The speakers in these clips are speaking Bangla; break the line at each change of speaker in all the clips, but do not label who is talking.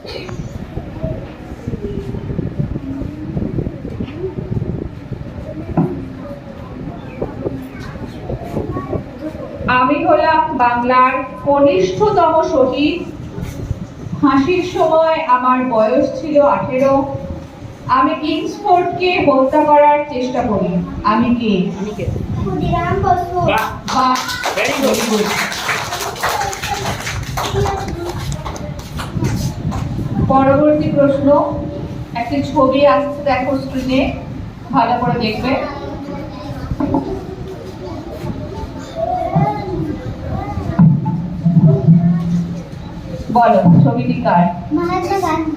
আমি হলাম বাংলার কনিষ্ঠতম শহীদ। ফাঁসির সময় আমার বয়স ছিল 18। আমি কিংসফোর্ডকে হত্যা করার চেষ্টা করি। আমি কে?
ক্ষুদিরাম বসু।
পরবর্তী প্রশ্ন, একটি ছবি আসছে, দেখো স্ক্রিনে, ভালো করে দেখবে। বলো ছবিটি কার?
মহাত্মা গান্ধী।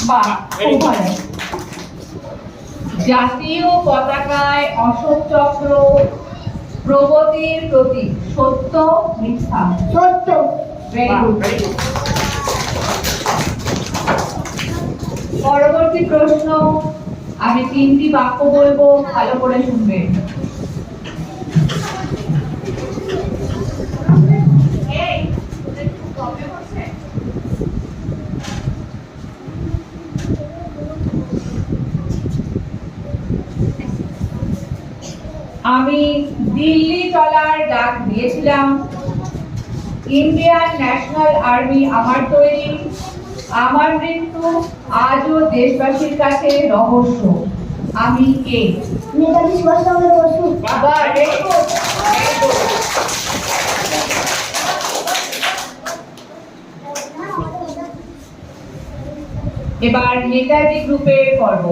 বাহ, খুব ভালো। জাতীয় পতাকায় অশোক চক্র প্রগতির প্রতীক, সত্য মিথ্যা?
সত্য।
Very good. পরবর্তী প্রশ্ন, আমি 3টি বাক্য বলবো, ভালো করে শুনবে। আমি দিল্লি চলার ডাক দিয়েছিলাম। ইন্ডিয়ান ন্যাশনাল আর্মি আমার তৈরি। আমার মৃত্যু আজও দেশবাসীর কাছে রহস্য। আমি কে?
নেতাজি সুভাষচন্দ্র বসু।
বাহ, very good, very good। এবার নেতাজি গ্রুপের পর্ব।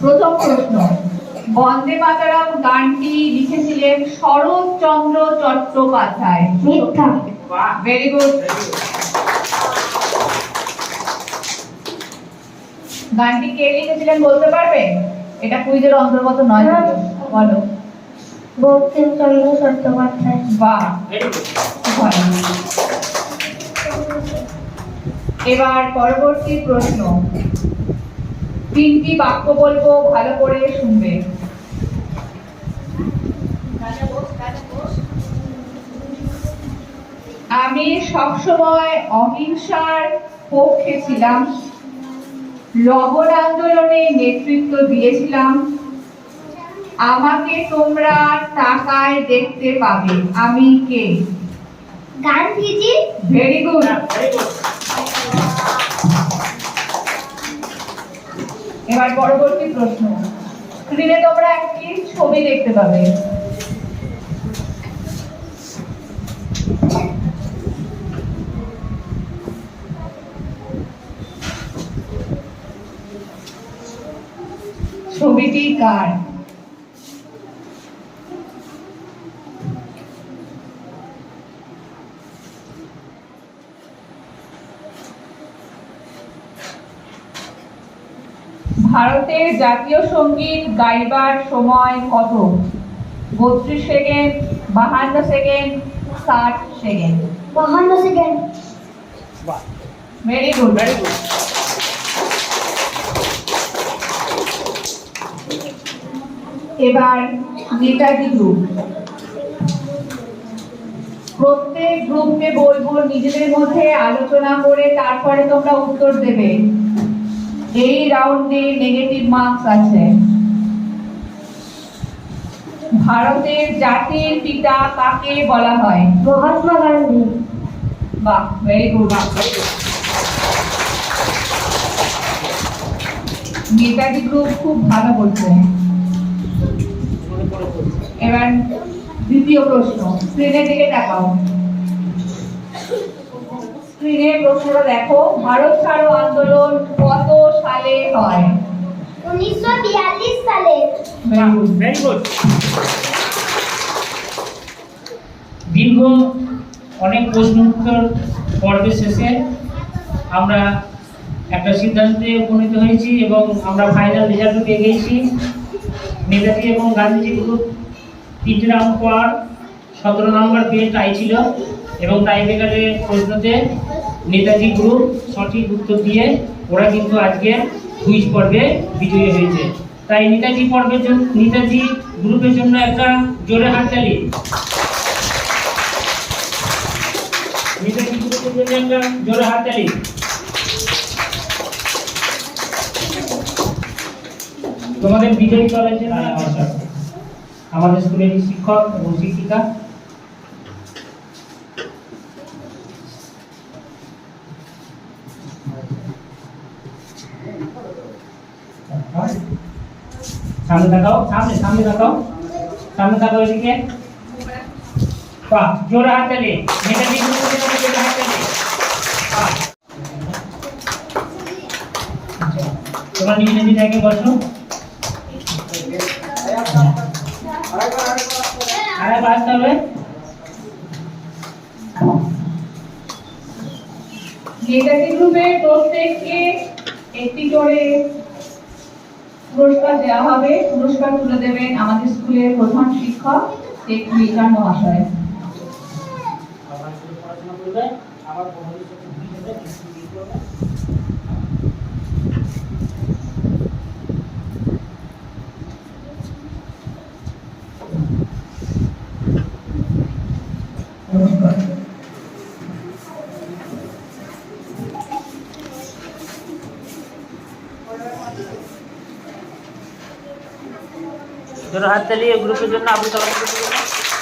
প্রথম প্রশ্ন, বন্দে মাতরম গানটি লিখেছিলেন শরৎচন্দ্র চট্টোপাধ্যায়।
মিথ্যা।
Very good. গানটি কে লিখেছিলেন বলতে পারবে? এটা কুইজের অন্তর্গত নয়। বলো।
বঙ্কিমচন্দ্র চট্টোপাধ্যায়।
বাহ, ভালো। এবার পরবর্তী প্রশ্ন, 3টি বাক্য বলবো, ভালো করে শুনবে। আমি সবসময় অহিংসার পক্ষে ছিলাম। লবণ আন্দোলনে নেতৃত্ব দিয়েছিলাম। আমাকে তোমরা টাকায় দেখতে পাবে। আমি কে?
গান্ধীজি।
Very good. এবার পরবর্তী প্রশ্ন, স্ক্রিনে তোমরা একটি ছবি দেখতে পাবে। ছবিটি কার? ভারতের জাতীয় সঙ্গীত গাইবার সময় কত? 32 second, 52 second, 60 second?
52 second.
Very good, very good. এবার নেতাজি গ্রুপ। প্রত্যেক গ্রুপকে বলবো নিজেদের মধ্যে আলোচনা করে তারপরে তোমরা উত্তর দেবে। এই রাউন্ডে নেগেটিভ মার্কস আছে। ভারতের জাতির পিতা কাকে বলা হয়?
মহাত্মা গান্ধী।
বাহ, ভেরি গুড। নেতাজি গ্রুপ খুব ভালো বলছে। এবার দ্বিতীয় প্রশ্ন, স্ক্রিনের দিকে তাকাও। স্ক্রিনে প্রশ্নটা দেখো, ভারত ছাড়ো আন্দোলন কত সালে হয়?
1942 সালে।
Very good. দীর্ঘ অনেক প্রশ্ন উত্তর পর্বের শেষে আমরা একটা সিদ্ধান্তে উপনীত হয়েছি এবং আমরা ফাইনাল রেজাল্ট পেয়ে গেছি। নেতাজি এবং গান্ধীজি গ্রুপ 3টি রাউন্ড পর 17 নম্বর পেয়ে টাই ছিল এবং টাই ব্রেকারের প্রশ্নতে নেতাজি গ্রুপ সঠিক উত্তর দিয়ে ওরা কিন্তু আজকে কুইজ পর্বে বিজয়ী হয়েছে। তাই নেতাজি গ্রুপের জন্য একটা জোরে হাততালি। জন্য একটা জোরে হাততালি। তোমাদের বিজয়ী দলের জন্য আমাদের স্কুলের শিক্ষক এবং শিক্ষিকা। সামনে তাকাও, সামনে তাকাও, সামনে তাকাও এদিকে। বাহ, জোরে হাততালি। নেতাজি গ্রুপের জন্য জোরে হাততালি। বাহ। আচ্ছা, তোমরা নিজে নিজে জায়গায় বসো। আরে বাসতে হবে।
নেতাজি গ্রুপের প্রত্যেককে একটি করে পুরস্কার দেওয়া হবে। পুরস্কার তুলে দেবেন আমাদের স্কুলের প্রধান শিক্ষক শেখ মিজান মহাশয়।
আবার শুধু পড়াশোনা করবে, আবার বন্ধুদের সাথে মিশবে, ডিসিপ্লিন করবে। জোরে হাততালি গ্রুপের জন্য, আবু সালাম গ্রুপের জন্য।